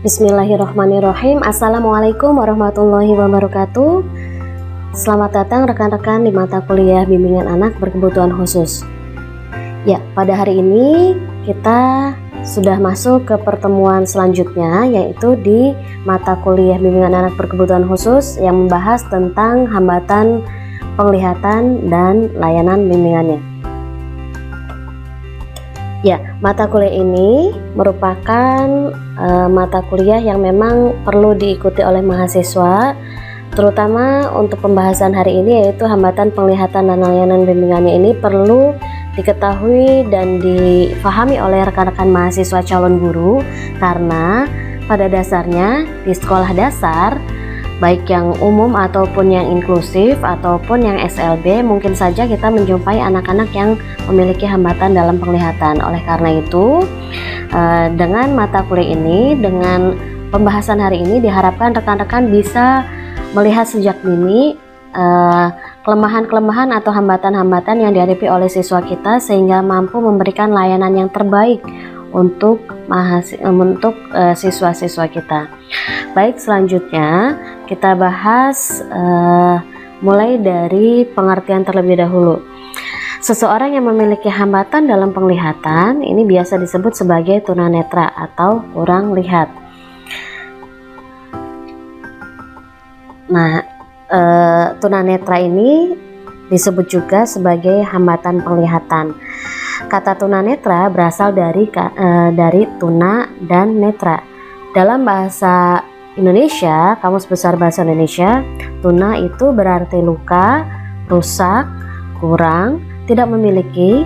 Bismillahirrahmanirrahim. Assalamualaikum warahmatullahi wabarakatuh. Selamat datang rekan-rekan di mata kuliah bimbingan anak berkebutuhan khusus. Ya, pada hari ini kita sudah masuk ke pertemuan selanjutnya, yaitu di mata kuliah bimbingan anak berkebutuhan khusus yang membahas tentang hambatan penglihatan dan layanan bimbingannya. Ya, mata kuliah ini merupakan mata kuliah yang memang perlu diikuti oleh mahasiswa, terutama untuk pembahasan hari ini, yaitu hambatan penglihatan dan layanan bimbingannya ini perlu diketahui dan difahami oleh rekan-rekan mahasiswa calon guru, karena pada dasarnya di sekolah dasar baik yang umum ataupun yang inklusif ataupun yang SLB, mungkin saja kita menjumpai anak-anak yang memiliki hambatan dalam penglihatan. Oleh karena itu, dengan mata kuliah ini, dengan pembahasan hari ini, diharapkan rekan-rekan bisa melihat sejak dini kelemahan-kelemahan atau hambatan-hambatan yang dihadapi oleh siswa kita, sehingga mampu memberikan layanan yang terbaik untuk siswa-siswa kita. Baik, selanjutnya kita bahas mulai dari pengertian terlebih dahulu. Seseorang yang memiliki hambatan dalam penglihatan ini biasa disebut sebagai tunanetra atau kurang lihat. Nah, tunanetra ini disebut juga sebagai hambatan penglihatan. Kata tunanetra berasal dari tuna dan netra. Dalam bahasa Indonesia, Kamus Besar Bahasa Indonesia, tuna itu berarti luka, rusak, kurang, tidak memiliki,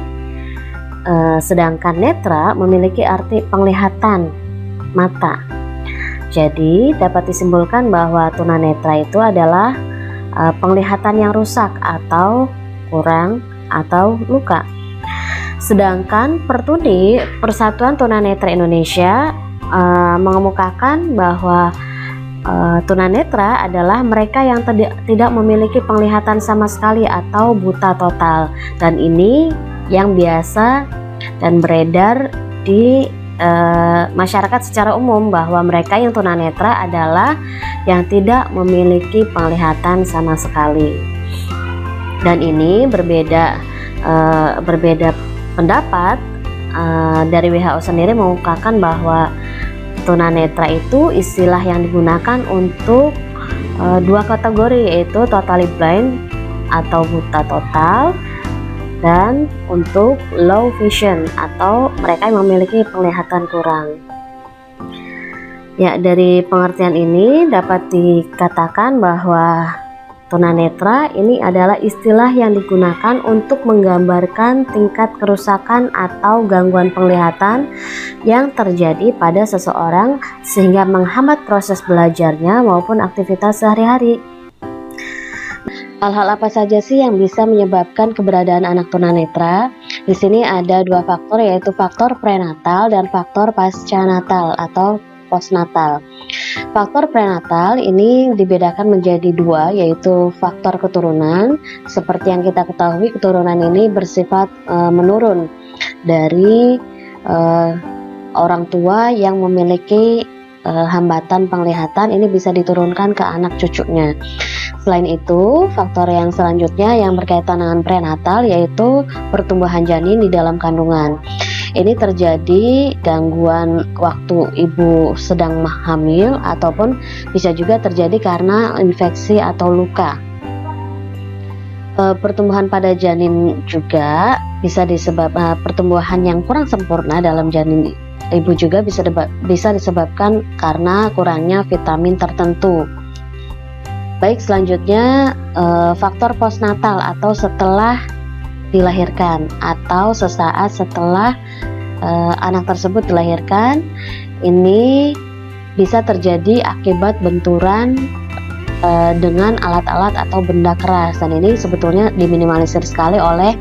sedangkan netra memiliki arti penglihatan mata. Jadi dapat disimpulkan bahwa tunanetra itu adalah penglihatan yang rusak atau kurang atau luka. Sedangkan Pertuni, Persatuan Tunanetra Indonesia, mengemukakan bahwa tunanetra adalah mereka yang tidak memiliki penglihatan sama sekali atau buta total, dan ini yang biasa dan beredar di masyarakat secara umum, bahwa mereka yang tunanetra adalah yang tidak memiliki penglihatan sama sekali. Dan ini berbeda pendapat dari WHO sendiri mengungkapkan bahwa tunanetra itu istilah yang digunakan untuk dua kategori, yaitu totally blind atau buta total, dan untuk low vision atau mereka yang memiliki penglihatan kurang. Ya, dari pengertian ini dapat dikatakan bahwa tunanetra ini adalah istilah yang digunakan untuk menggambarkan tingkat kerusakan atau gangguan penglihatan yang terjadi pada seseorang sehingga menghambat proses belajarnya maupun aktivitas sehari-hari. Hal-hal apa saja sih yang bisa menyebabkan keberadaan anak tunanetra? Di sini ada dua faktor, yaitu faktor prenatal dan faktor pascanatal atau postnatal. Faktor prenatal ini dibedakan menjadi dua, yaitu faktor keturunan. Seperti yang kita ketahui, keturunan ini bersifat menurun dari orang tua yang memiliki hambatan penglihatan, ini bisa diturunkan ke anak cucunya. Selain itu, faktor yang selanjutnya yang berkaitan dengan prenatal, yaitu pertumbuhan janin di dalam kandungan. Ini terjadi gangguan waktu ibu sedang hamil, ataupun bisa juga terjadi karena infeksi atau luka. Pertumbuhan pada janin juga bisa disebabkan pertumbuhan yang kurang sempurna dalam janin ibu juga bisa disebabkan karena kurangnya vitamin tertentu. Baik, selanjutnya faktor postnatal atau setelah dilahirkan atau sesaat setelah anak tersebut dilahirkan. Ini bisa terjadi akibat benturan dengan alat-alat atau benda keras, dan ini sebetulnya diminimalisir sekali oleh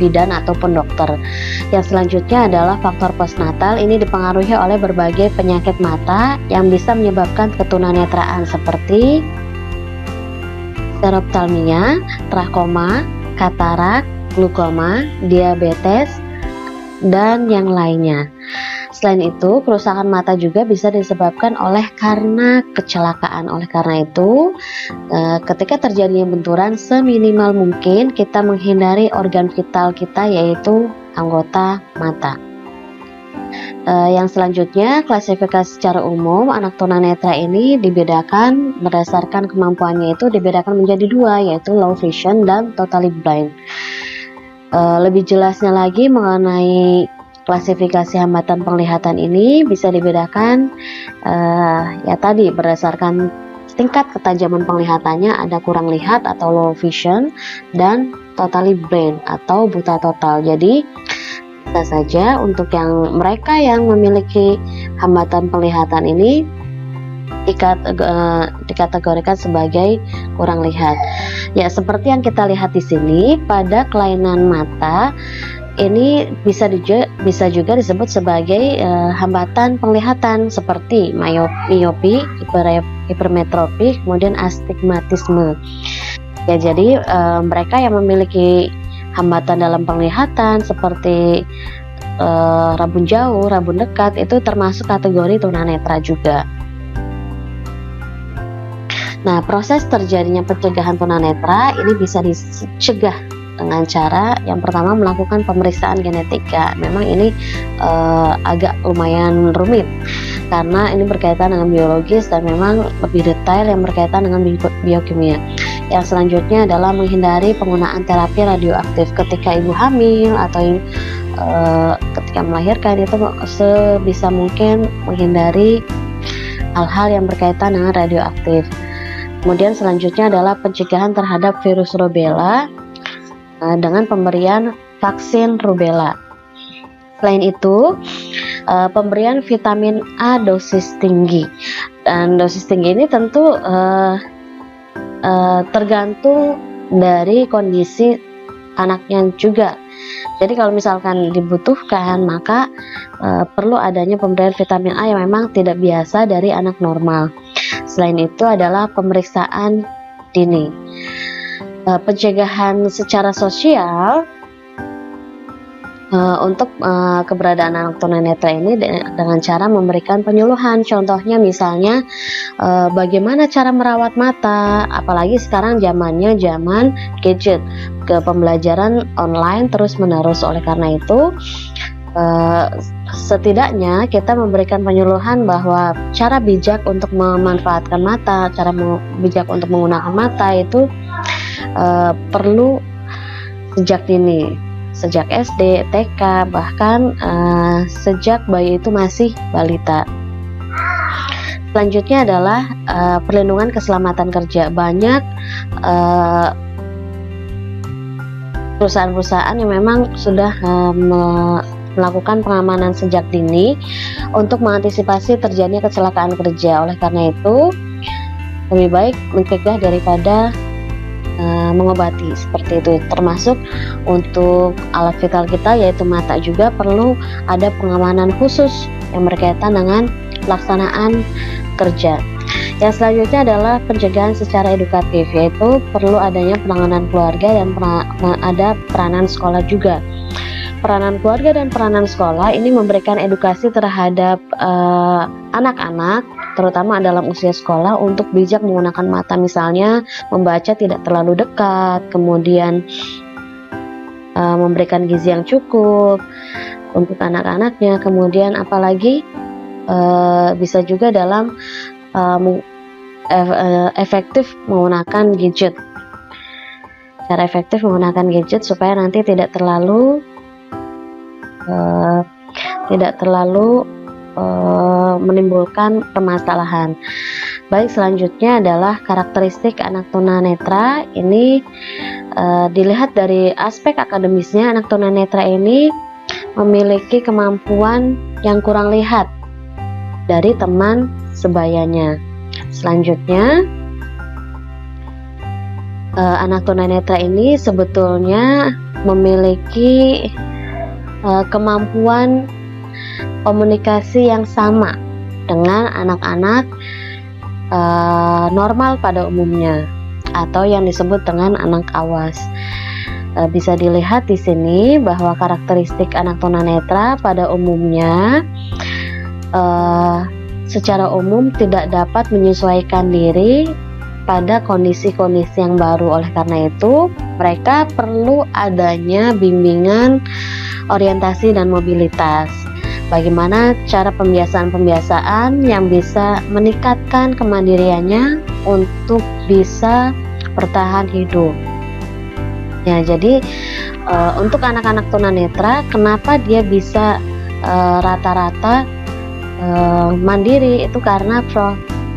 bidan ataupun dokter. Yang selanjutnya adalah faktor postnatal. Ini dipengaruhi oleh berbagai penyakit mata yang bisa menyebabkan ketunanetraan seperti stereoptalmia, trakoma, katarak, glukoma, diabetes, dan yang lainnya. Selain itu, kerusakan mata juga bisa disebabkan karena kecelakaan. Oleh karena itu, ketika terjadinya benturan, seminimal mungkin kita menghindari organ vital kita, yaitu anggota mata. Yang selanjutnya, klasifikasi secara umum anak tunanetra ini dibedakan berdasarkan kemampuannya, itu dibedakan menjadi dua, yaitu low vision dan totally blind. Lebih jelasnya lagi mengenai klasifikasi hambatan penglihatan ini bisa dibedakan ya tadi berdasarkan tingkat ketajaman penglihatannya, ada kurang lihat atau low vision dan totally blind atau buta total. Jadi bisa saja untuk mereka yang memiliki hambatan penglihatan ini dikategorikan sebagai kurang lihat. Ya, seperti yang kita lihat di sini, pada kelainan mata ini bisa juga disebut sebagai hambatan penglihatan seperti miopi, hipermetropi, kemudian astigmatisme. Ya, jadi mereka yang memiliki hambatan dalam penglihatan seperti rabun jauh, rabun dekat itu termasuk kategori tunanetra juga. Nah, proses terjadinya pencegahan tunanetra ini bisa dicegah dengan cara yang pertama melakukan pemeriksaan genetika. Memang ini agak lumayan rumit karena ini berkaitan dengan biologis dan memang lebih detail yang berkaitan dengan biokimia. Yang selanjutnya adalah menghindari penggunaan terapi radioaktif ketika ibu hamil atau ketika melahirkan, itu sebisa mungkin menghindari hal-hal yang berkaitan dengan radioaktif. Kemudian selanjutnya adalah pencegahan terhadap virus rubella dengan pemberian vaksin rubella. Selain itu, pemberian vitamin A dosis tinggi, dan dosis tinggi ini tentu tergantung dari kondisi anaknya juga. Jadi kalau misalkan dibutuhkan, maka perlu adanya pemberian vitamin A yang memang tidak biasa dari anak normal. Selain itu adalah pemeriksaan dini. Pencegahan secara sosial untuk keberadaan anak tunanetra ini dengan cara memberikan penyuluhan. Contohnya misalnya bagaimana cara merawat mata, apalagi sekarang zaman gadget, ke pembelajaran online terus menerus. Oleh karena itu setidaknya kita memberikan penyuluhan bahwa cara bijak untuk memanfaatkan mata, cara bijak untuk menggunakan mata itu perlu sejak dini, sejak SD, TK, bahkan sejak bayi itu masih balita. Selanjutnya adalah perlindungan keselamatan kerja. Banyak perusahaan-perusahaan yang memang sudah melakukan pengamanan sejak dini untuk mengantisipasi terjadinya kecelakaan kerja. Oleh karena itu, lebih baik mencegah daripada mengobati, seperti itu. Termasuk untuk alat vital kita, yaitu mata, juga perlu ada pengamanan khusus yang berkaitan dengan pelaksanaan kerja. Yang selanjutnya adalah pencegahan secara edukatif, yaitu perlu adanya penanganan keluarga dan ada peranan sekolah juga. Peranan keluarga dan peranan sekolah ini memberikan edukasi terhadap anak-anak, terutama dalam usia sekolah, untuk bijak menggunakan mata. Misalnya membaca tidak terlalu dekat, kemudian memberikan gizi yang cukup untuk anak-anaknya. Kemudian apalagi bisa juga dalam efektif menggunakan gadget. Cara efektif menggunakan gadget supaya nanti tidak terlalu menimbulkan permasalahan. Baik, selanjutnya adalah karakteristik anak tunanetra. Ini dilihat dari aspek akademisnya, anak tunanetra ini memiliki kemampuan yang kurang lihat dari teman sebayanya. Selanjutnya, anak tunanetra ini sebetulnya memiliki kemampuan komunikasi yang sama dengan anak-anak normal pada umumnya, atau yang disebut dengan anak awas. Bisa dilihat di sini bahwa karakteristik anak tunanetra pada umumnya secara umum tidak dapat menyesuaikan diri pada kondisi-kondisi yang baru. Oleh karena itu, mereka perlu adanya bimbingan orientasi dan mobilitas. Bagaimana cara pembiasaan-pembiasaan yang bisa meningkatkan kemandiriannya untuk bisa bertahan hidup. Ya, jadi untuk anak-anak tunanetra, kenapa dia bisa rata-rata mandiri, itu karena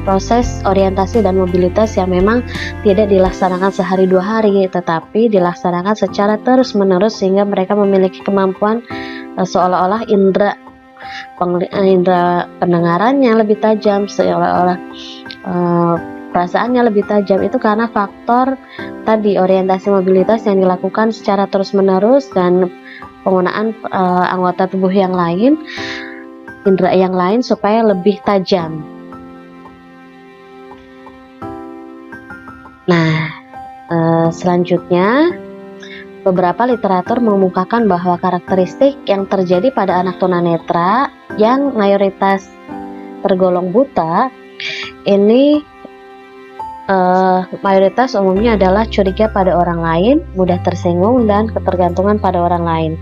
proses orientasi dan mobilitas yang memang tidak dilaksanakan sehari dua hari, tetapi dilaksanakan secara terus-menerus sehingga mereka memiliki kemampuan seolah-olah indera pendengarannya lebih tajam, seolah-olah perasaannya lebih tajam. Itu karena faktor tadi, orientasi mobilitas yang dilakukan secara terus-menerus dan penggunaan anggota tubuh yang lain, indera yang lain supaya lebih tajam. Nah, selanjutnya beberapa literatur mengemukakan bahwa karakteristik yang terjadi pada anak tunanetra yang mayoritas tergolong buta ini mayoritas umumnya adalah curiga pada orang lain, mudah tersinggung, dan ketergantungan pada orang lain.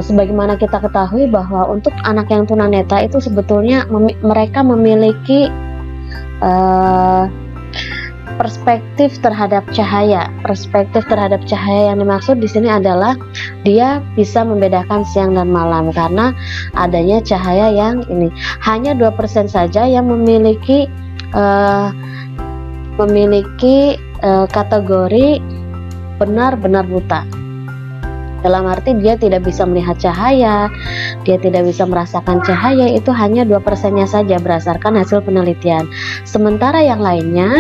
Sebagaimana kita ketahui bahwa untuk anak yang tunanetra itu sebetulnya mereka memiliki perspektif terhadap cahaya. Perspektif terhadap cahaya yang dimaksud di sini adalah dia bisa membedakan siang dan malam karena adanya cahaya yang ini. Hanya 2% saja yang memiliki kategori benar-benar buta. Dalam arti dia tidak bisa melihat cahaya, dia tidak bisa merasakan cahaya, itu hanya 2%-nya saja berdasarkan hasil penelitian. Sementara yang lainnya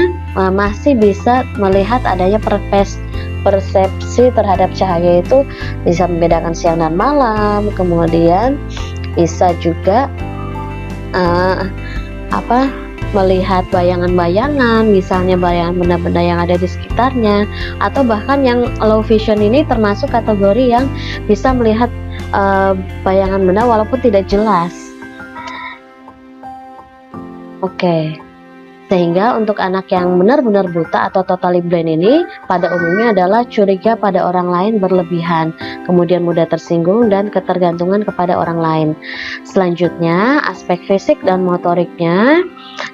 masih bisa melihat adanya persepsi terhadap cahaya, itu bisa membedakan siang dan malam, kemudian bisa juga melihat bayangan-bayangan, misalnya bayangan benda-benda yang ada di sekitarnya, atau bahkan yang low vision ini termasuk kategori yang bisa melihat bayangan benda walaupun tidak jelas. Oke. Sehingga untuk anak yang benar-benar buta atau totally blind ini pada umumnya adalah curiga pada orang lain berlebihan, kemudian mudah tersinggung dan ketergantungan kepada orang lain. Selanjutnya, aspek fisik dan motoriknya,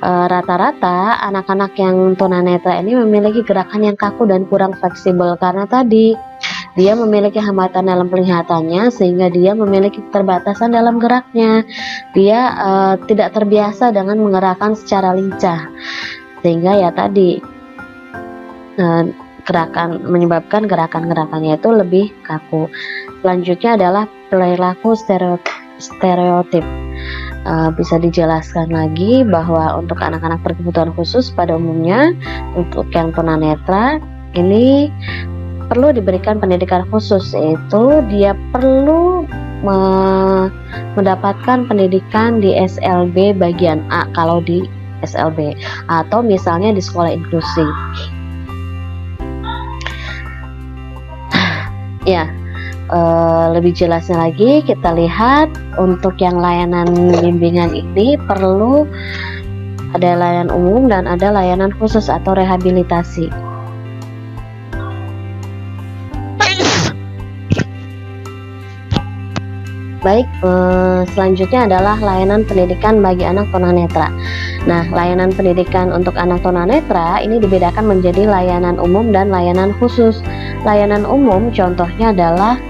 rata-rata anak-anak yang tunanetra ini memiliki gerakan yang kaku dan kurang fleksibel karena tadi dia memiliki hambatan dalam penglihatannya sehingga dia memiliki keterbatasan dalam geraknya. Dia tidak terbiasa dengan menggerakkan secara lincah sehingga ya tadi menyebabkan gerakan-gerakannya itu lebih kaku. Selanjutnya adalah perilaku stereotip. Bisa dijelaskan lagi bahwa untuk anak-anak berkebutuhan khusus pada umumnya, untuk yang tunanetra ini perlu diberikan pendidikan khusus, yaitu dia perlu mendapatkan pendidikan di SLB bagian A kalau di SLB, atau misalnya di sekolah inklusi. Ya, lebih jelasnya lagi kita lihat untuk yang layanan bimbingan ini perlu ada layanan umum dan ada layanan khusus atau rehabilitasi. Baik, selanjutnya adalah layanan pendidikan bagi anak tunanetra. Nah, layanan pendidikan untuk anak tunanetra ini dibedakan menjadi layanan umum dan layanan khusus. Layanan umum contohnya adalah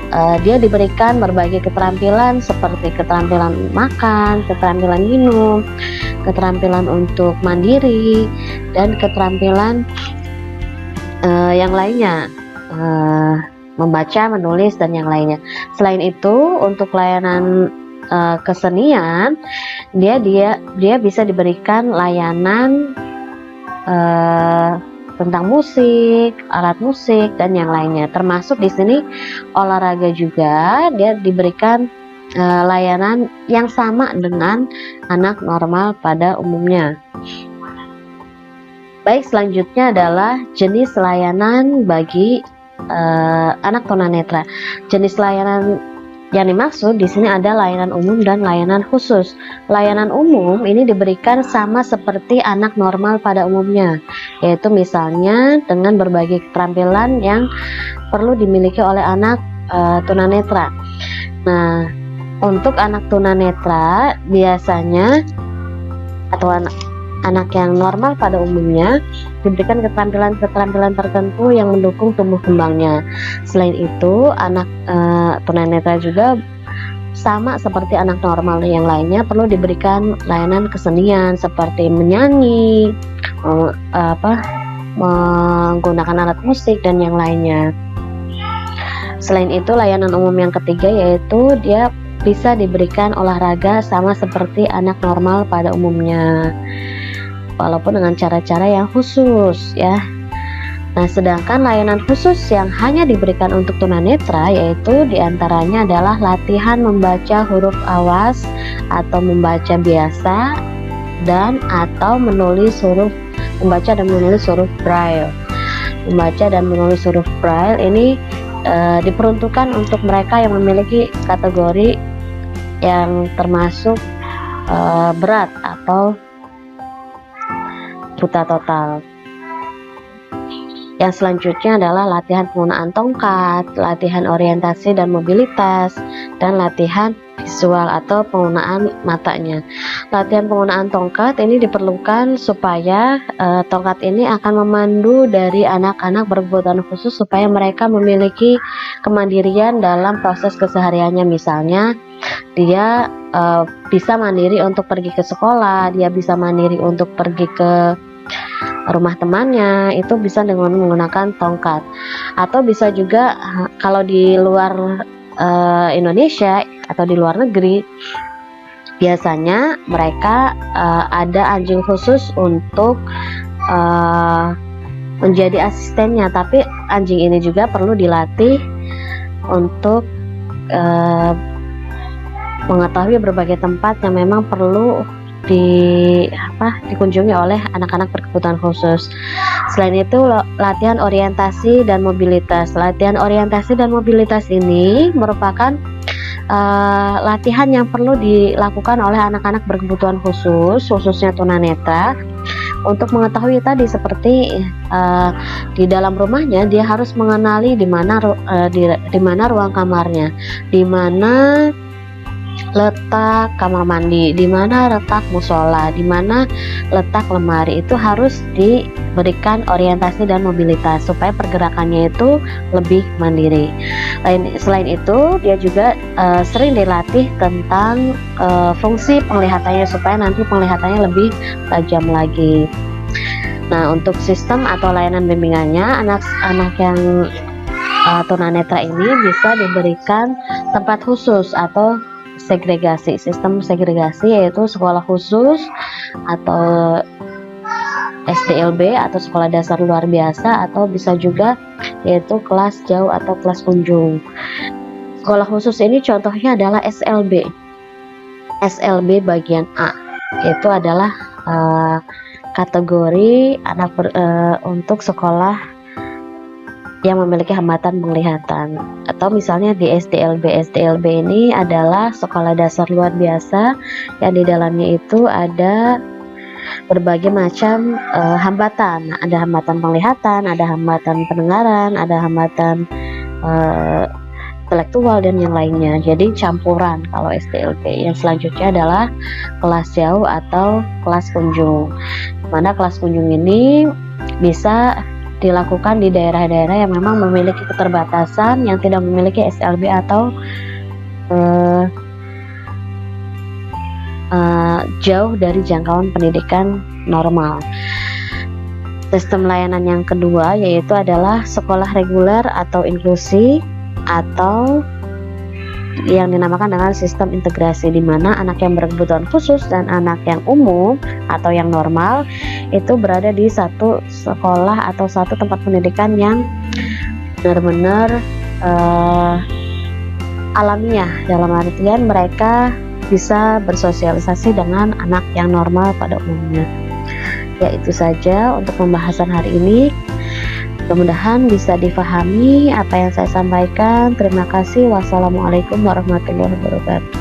dia diberikan berbagai keterampilan seperti keterampilan makan, keterampilan minum, keterampilan untuk mandiri, dan keterampilan yang lainnya, membaca, menulis, dan yang lainnya. Selain itu, untuk layanan kesenian, dia bisa diberikan layanan tentang musik, alat musik, dan yang lainnya. Termasuk di sini olahraga juga, dia diberikan layanan yang sama dengan anak normal pada umumnya. Baik, selanjutnya adalah jenis layanan bagi anak tunanetra. Jenis layanan yang dimaksud di sini ada layanan umum dan layanan khusus. Layanan umum ini diberikan sama seperti anak normal pada umumnya, yaitu misalnya dengan berbagai keterampilan yang perlu dimiliki oleh anak tunanetra. Nah, untuk anak tunanetra biasanya atau anak yang normal pada umumnya diberikan keterampilan-keterampilan tertentu yang mendukung tumbuh kembangnya. Selain itu, anak tunanetra juga sama seperti anak normal yang lainnya perlu diberikan layanan kesenian seperti menyanyi, menggunakan alat musik dan yang lainnya. Selain itu, layanan umum yang ketiga yaitu dia bisa diberikan olahraga sama seperti anak normal pada umumnya, walaupun dengan cara-cara yang khusus ya. Nah, sedangkan layanan khusus yang hanya diberikan untuk tunanetra yaitu diantaranya adalah latihan membaca huruf awas atau membaca biasa dan atau membaca dan menulis huruf braille. Membaca dan menulis huruf braille ini diperuntukkan untuk mereka yang memiliki kategori yang termasuk berat atau buta total. Yang selanjutnya adalah latihan penggunaan tongkat, latihan orientasi dan mobilitas, dan latihan visual atau penggunaan matanya. Latihan penggunaan tongkat ini diperlukan supaya tongkat ini akan memandu dari anak-anak berkebutuhan khusus supaya mereka memiliki kemandirian dalam proses kesehariannya. Misalnya dia bisa mandiri untuk pergi ke sekolah, dia bisa mandiri untuk pergi ke rumah temannya, itu bisa dengan menggunakan tongkat. Atau bisa juga kalau di luar Indonesia atau di luar negeri, biasanya mereka ada anjing khusus untuk menjadi asistennya, tapi anjing ini juga perlu dilatih untuk mengetahui berbagai tempat yang memang perlu dikunjungi oleh anak-anak berkebutuhan khusus. Selain itu, latihan orientasi dan mobilitas. Latihan orientasi dan mobilitas ini merupakan latihan yang perlu dilakukan oleh anak-anak berkebutuhan khusus, khususnya tunanetra, untuk mengetahui tadi seperti di dalam rumahnya dia harus mengenali di mana ruang kamarnya, di mana letak kamar mandi, di mana letak musola, di mana letak lemari. Itu harus diberikan orientasi dan mobilitas supaya pergerakannya itu lebih mandiri. Selain itu, dia juga sering dilatih tentang fungsi penglihatannya supaya nanti penglihatannya lebih tajam lagi. Nah, untuk sistem atau layanan bimbingannya, anak-anak yang tunanetra ini bisa diberikan tempat khusus atau segregasi. Sistem segregasi yaitu sekolah khusus atau SDLB atau sekolah dasar luar biasa, atau bisa juga yaitu kelas jauh atau kelas kunjung. Sekolah khusus ini contohnya adalah SLB. SLB bagian A, yaitu adalah kategori anak untuk sekolah yang memiliki hambatan penglihatan. Atau misalnya di SDLB. SDLB ini adalah sekolah dasar luar biasa yang di dalamnya itu ada berbagai macam hambatan. Ada hambatan penglihatan, ada hambatan pendengaran, ada hambatan intelektual dan yang lainnya. Jadi campuran kalau SDLB. Yang selanjutnya adalah kelas jauh atau kelas kunjung. Mana kelas kunjung ini bisa dilakukan di daerah-daerah yang memang memiliki keterbatasan, yang tidak memiliki SLB atau jauh dari jangkauan pendidikan normal. Sistem layanan yang kedua yaitu adalah sekolah reguler atau inklusi, atau yang dinamakan dengan sistem integrasi, di mana anak yang berkebutuhan khusus dan anak yang umum atau yang normal itu berada di satu sekolah atau satu tempat pendidikan yang benar-benar alamiah, dalam artian mereka bisa bersosialisasi dengan anak yang normal pada umumnya. Ya, itu saja untuk pembahasan hari ini. Mudah-mudahan bisa difahami apa yang saya sampaikan. Terima kasih. Wassalamualaikum warahmatullahi wabarakatuh.